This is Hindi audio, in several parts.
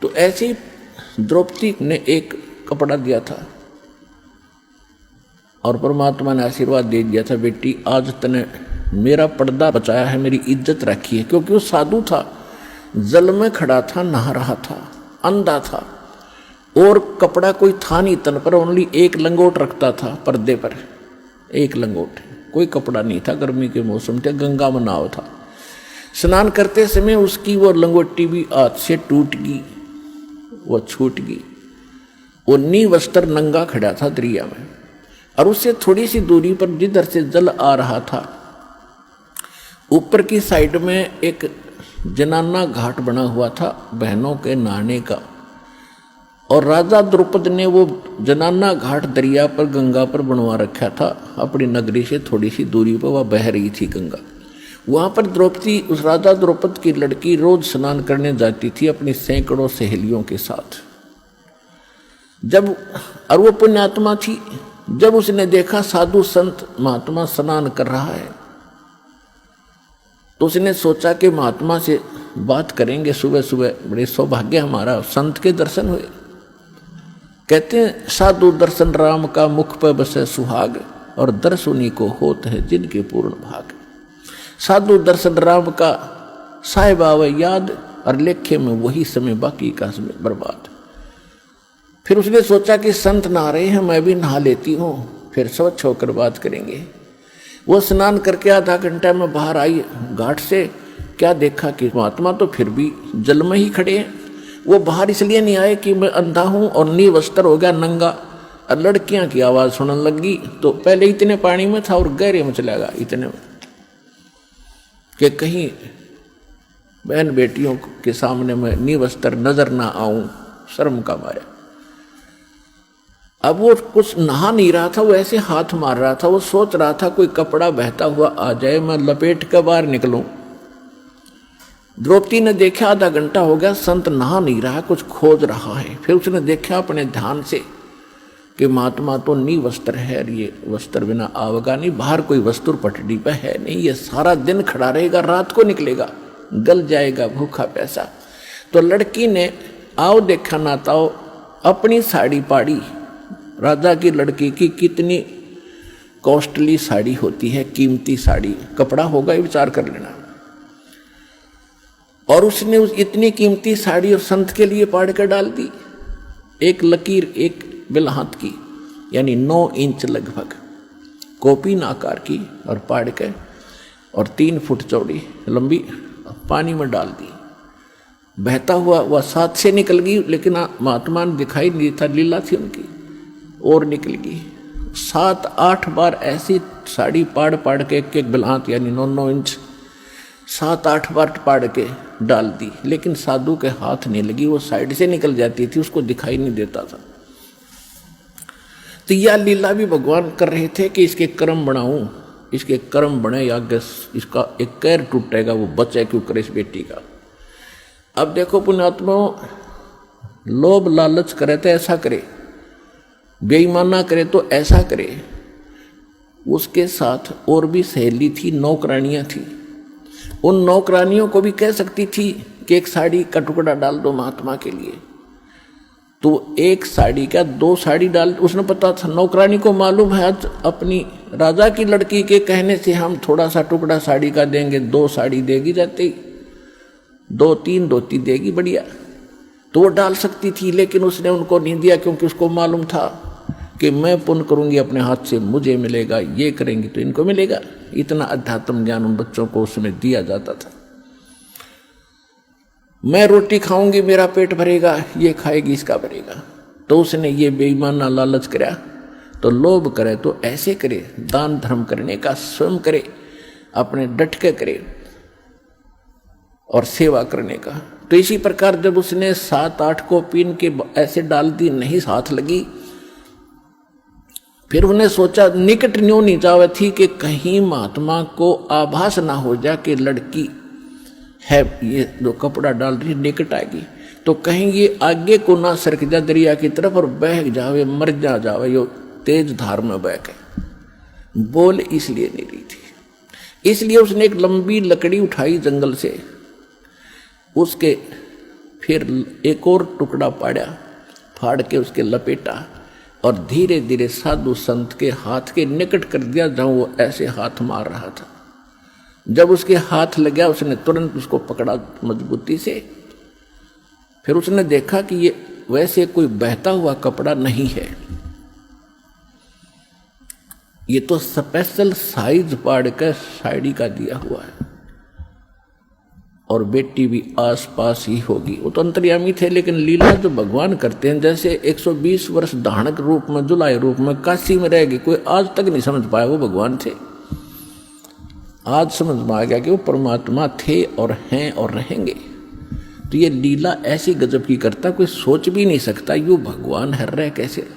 तो ऐसे ही द्रौपदी ने एक कपड़ा दिया था और परमात्मा ने आशीर्वाद दे दिया था, बेटी आज तने मेरा पर्दा बचाया है, मेरी इज्जत रखी है। क्योंकि वो साधु था, जल में खड़ा था, नहा रहा था, अंधा था और कपड़ा कोई था नहीं तन पर, ओनली एक लंगोट रखता था पर्दे पर, एक लंगोट, कोई कपड़ा नहीं था। गर्मी के मौसम थे, गंगा में नाव था। स्नान करते समय उसकी वो लंगोटी भी हाथ से टूट गई, वो छूट गई। वो निवस्त्र नंगा खड़ा था दरिया में और उससे थोड़ी सी दूरी पर जिधर से जल आ रहा था, ऊपर की साइड में एक जनाना घाट बना हुआ था बहनों के नहाने का। और राजा द्रुपद ने वो जनाना घाट दरिया पर गंगा पर बनवा रखा था। अपनी नगरी से थोड़ी सी दूरी पर वह बह रही थी गंगा। वहाँ पर द्रौपदी, उस राजा द्रुपद की लड़की, रोज स्नान करने जाती थी अपनी सैकड़ों सहेलियों के साथ। जब, और वो पुण्यात्मा थी, जब उसने देखा साधु संत महात्मा स्नान कर रहा है तो उसने सोचा कि महात्मा से बात करेंगे सुबह सुबह, बड़े सौभाग्य हमारा, संत के दर्शन हुए। कहते हैं साधु दर्शन राम का मुख पर बसे सुहाग, और दर्श उन्हीं को होत है जिनके पूर्ण भाग। साधु दर्शन राम का साहिब आवे याद, और लेखे में वही समय बाकी का समय बर्बाद। फिर उसने सोचा कि संत नहा रहे हैं, मैं भी नहा लेती हूँ, फिर स्वच्छ होकर बात करेंगे। वो स्नान करके आधा घंटा में बाहर आई घाट से, क्या देखा कि महात्मा तो फिर भी जल में ही खड़े हैं। वो बाहर इसलिए नहीं आए कि मैं अंधा हूँ और निवस्त्र हो गया, नंगा। और लड़कियां की आवाज़ सुनने लगी तो पहले इतने पानी में था और गहरे में चला गया, इतने में कि कहीं बहन बेटियों के सामने मैं निवस्त्र नजर ना आऊं, शर्म का मारा। अब वो कुछ नहा नहीं रहा था, वो ऐसे हाथ मार रहा था। वो सोच रहा था कोई कपड़ा बहता हुआ आ जाए, मैं लपेट कर बाहर निकलूं। द्रौपदी ने देखा आधा घंटा हो गया, संत नहा नहीं रहा, कुछ खोज रहा है। फिर उसने देखा अपने ध्यान से कि महात्मा तो निवस्त्र है, ये वस्त्र बिना आवेगा नहीं, बाहर कोई वस्त्र पटड़ी पे है नहीं, ये सारा दिन खड़ा रहेगा, रात को निकलेगा, गल जाएगा भूखा पैसा। तो लड़की ने आओ देखा ना ताओ अपनी साड़ी पाड़ी। राजा की लड़की की कितनी कॉस्टली साड़ी होती है, कीमती साड़ी, कपड़ा होगा ये विचार कर लेना। और उसने उस इतनी कीमती साड़ी और संत के लिए पाड़ कर डाल दी। एक लकीर, एक बिलहात की, यानी 9 इंच लगभग, कोपीन आकार की, और पाड़ के और 3 फुट चौड़ी लंबी पानी में डाल दी। बहता हुआ वह साथ से निकल गई, लेकिन महात्मा ने दिखाई नहीं था, लीला थी उनकी, और निकल गई। 7-8 बार ऐसी साड़ी पाड़ पाड़ के, एक बिलहात यानी 9-9 इंच 7-8 बार पाड़ के डाल दी, लेकिन साधु के हाथ नहीं लगी, वो साइड से निकल जाती थी, उसको दिखाई नहीं देता था। तो यह लीला भी भगवान कर रहे थे कि इसके कर्म बनाऊं, इसके कर्म बने या इसका एक कैर टूटेगा, वो बचे क्यों करे इस बेटी का। अब देखो पुण्यात्मा, लोभ लालच करे तो ऐसा करे, बेईमाना करे तो ऐसा करे। उसके साथ और भी सहेली थी, नौकरानियां थी। उन नौकरानियों को भी कह सकती थी कि एक साड़ी का टुकड़ा डाल दो महात्मा के लिए, तो एक साड़ी का 2 साड़ी डाल। उसने पता था, नौकरानी को मालूम है आज अपनी राजा की लड़की के कहने से हम थोड़ा सा टुकड़ा साड़ी का देंगे, 2 साड़ी देगी, जाते 2-3 धोती देगी, बढ़िया, तो वो डाल सकती थी। लेकिन उसने उनको नहीं दिया, क्योंकि उसको मालूम था कि मैं पुण्य करूंगी अपने हाथ से, मुझे मिलेगा, ये करेंगी तो इनको मिलेगा। इतना अध्यात्म ज्ञान उन बच्चों को उसमें दिया जाता था। मैं रोटी खाऊंगी मेरा पेट भरेगा, ये खाएगी इसका भरेगा। तो उसने ये बेईमाना लालच करा। तो लोभ करे तो ऐसे करे, दान धर्म करने का स्वयं करे, अपने डट के करे और सेवा करने का। तो इसी प्रकार जब उसने 7-8 को पीन के ऐसे डाल दी, नहीं हाथ लगी, फिर उन्हें सोचा निकट न्यों नहीं जावे थी कि कहीं महात्मा को आभास ना हो जाए कि लड़की है, ये जो कपड़ा डाल रही निकट आएगी, तो कहीं ये आगे को ना सरक जा दरिया की तरफ और बह जावे, मर जावे, यो तेज धार में बह के। बोल इसलिए नहीं रही थी। इसलिए उसने एक लंबी लकड़ी उठाई जंगल से, उसके फिर एक और टुकड़ा पाड़ा, फाड़ के उसके लपेटा और धीरे धीरे साधु संत के हाथ के निकट कर दिया जहां वो ऐसे हाथ मार रहा था। जब उसके हाथ लग गया उसने तुरंत उसको पकड़ा मजबूती से। फिर उसने देखा कि ये वैसे कोई बहता हुआ कपड़ा नहीं है, ये तो स्पेशल साइज पाड़ कर साड़ी का दिया हुआ है और बेटी भी आस पास ही होगी। वो तो अंतर्यामी थे, लेकिन लीला जो भगवान करते हैं, जैसे 120 वर्ष धानक रूप में जुलाई रूप में काशी में रहेगी, कोई आज तक नहीं समझ पाया वो भगवान थे। आज समझ में आ गया कि वो परमात्मा थे और हैं और रहेंगे। तो ये लीला ऐसी गजब की करता कोई सोच भी नहीं सकता यू भगवान हर रहे कैसे।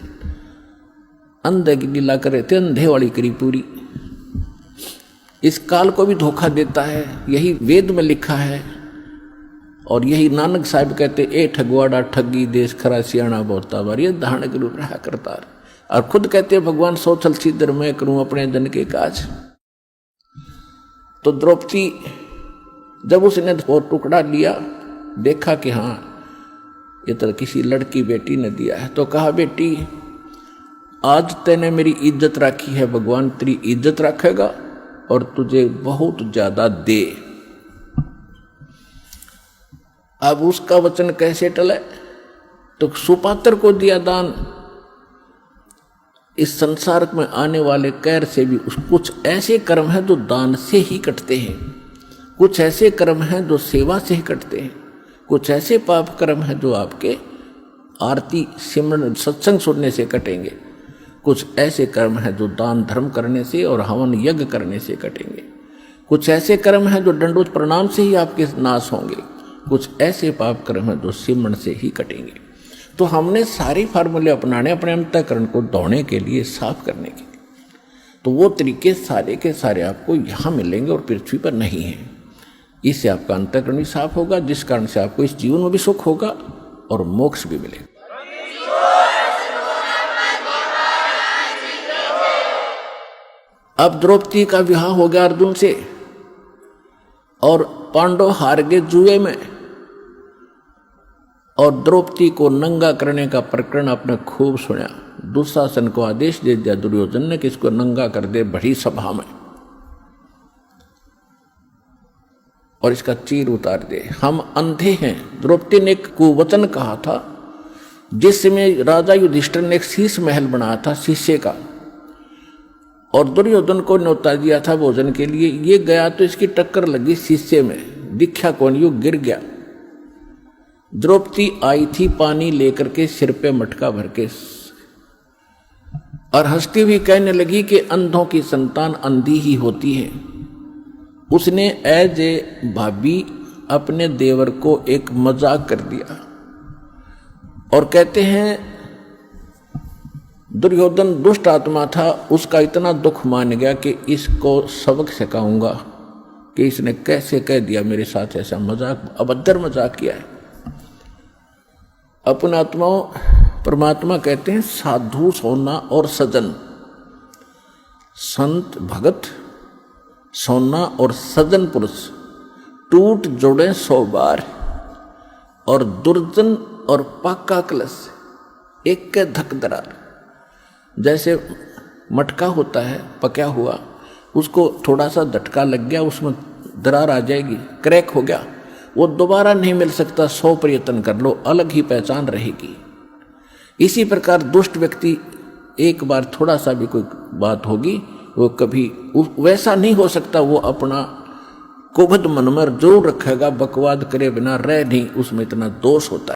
अंधे की लीला करे थे, अंधे वाली करी पूरी। इस काल को भी धोखा देता है, यही वेद में लिखा है और यही नानक साहब कहते ए ठगवाड़ा ठगी देश खरा सियाणा बोता बार, ये धारण के रूप रहा करता। और खुद कहते भगवान सोचल सिद्धर मैं करूं अपने जन के काज। तो द्रौपदी जब उसने वो टुकड़ा लिया, देखा कि हाँ ये तो किसी लड़की बेटी ने दिया है, तो कहा बेटी आज तैने मेरी इज्जत रखी है, भगवान तेरी इज्जत रखेगा और तुझे बहुत ज्यादा दे। अब उसका वचन कैसे टले? तो सुपात्र को दिया दान। इस संसार में आने वाले कैर से भी कुछ ऐसे कर्म हैं जो दान से ही कटते हैं, कुछ ऐसे कर्म हैं जो सेवा से ही कटते हैं, कुछ ऐसे पाप कर्म हैं जो आपके आरती सिमरन सत्संग सुनने से कटेंगे, कुछ ऐसे कर्म हैं जो दान धर्म करने से और हवन यज्ञ करने से कटेंगे, कुछ ऐसे कर्म हैं जो दंडोत प्रणाम से ही आपके नाश होंगे, कुछ ऐसे पाप कर्म हैं जो सिमरन से ही कटेंगे। तो हमने सारे फार्मूले अपनाने अपने अंतःकरण को दौड़ने के लिए, साफ करने के लिए। तो वो तरीके सारे के सारे आपको यहाँ मिलेंगे और पृथ्वी पर नहीं है। इससे आपका अंतःकरण भी साफ होगा, जिस कारण से आपको इस जीवन में भी सुख होगा और मोक्ष भी मिलेगा। अब द्रौपदी का विवाह हो गया अर्जुन से और पांडव हार गए जुए में, और द्रौपदी को नंगा करने का प्रकरण आपने खूब सुना। दुशासन को आदेश दे दिया दुर्योधन ने कि इसको नंगा कर दे बड़ी सभा में और इसका चीर उतार दे। हम अंधे हैं। द्रौपदी ने एक कुवचन कहा था, जिस समय राजा युधिष्ठिर ने एक शीश महल बनाया था शीशे का, और दुर्योधन को न्योता दिया था भोजन के लिए। ये गया तो इसकी टक्कर लगी शीशे में, दिखा कौन, यू गिर गया। द्रौपदी आई थी पानी लेकर के सिर पे मटका भर के और हंसती हुई कहने लगी कि अंधों की संतान अंधी ही होती है। उसने एज ए भाभी अपने देवर को एक मजाक कर दिया और कहते हैं दुर्योधन दुष्ट आत्मा था, उसका इतना दुख मान गया कि इसको सबक सिखाऊंगा कि इसने कैसे कह दिया मेरे साथ ऐसा मजाक, अभद्र मजाक किया है। अपने आत्माओं परमात्मा कहते हैं साधु सोना और सजन, संत भगत सोना और सजन पुरुष टूट जोड़े 100 बार, और दुर्जन और पाका कलश एक के धक दरार। जैसे मटका होता है पका हुआ, उसको थोड़ा सा झटका लग गया, उसमें दरार आ जाएगी, क्रैक हो गया, वो दोबारा नहीं मिल सकता। 100 प्रयत्न कर लो, अलग ही पहचान रहेगी। इसी प्रकार दुष्ट व्यक्ति एक बार थोड़ा सा भी कोई बात होगी, वो कभी वैसा नहीं हो सकता। वो अपना कुबद मन में जोर रखेगा, बकवाद करे बिना रह नहीं, उसमें इतना दोष होता है।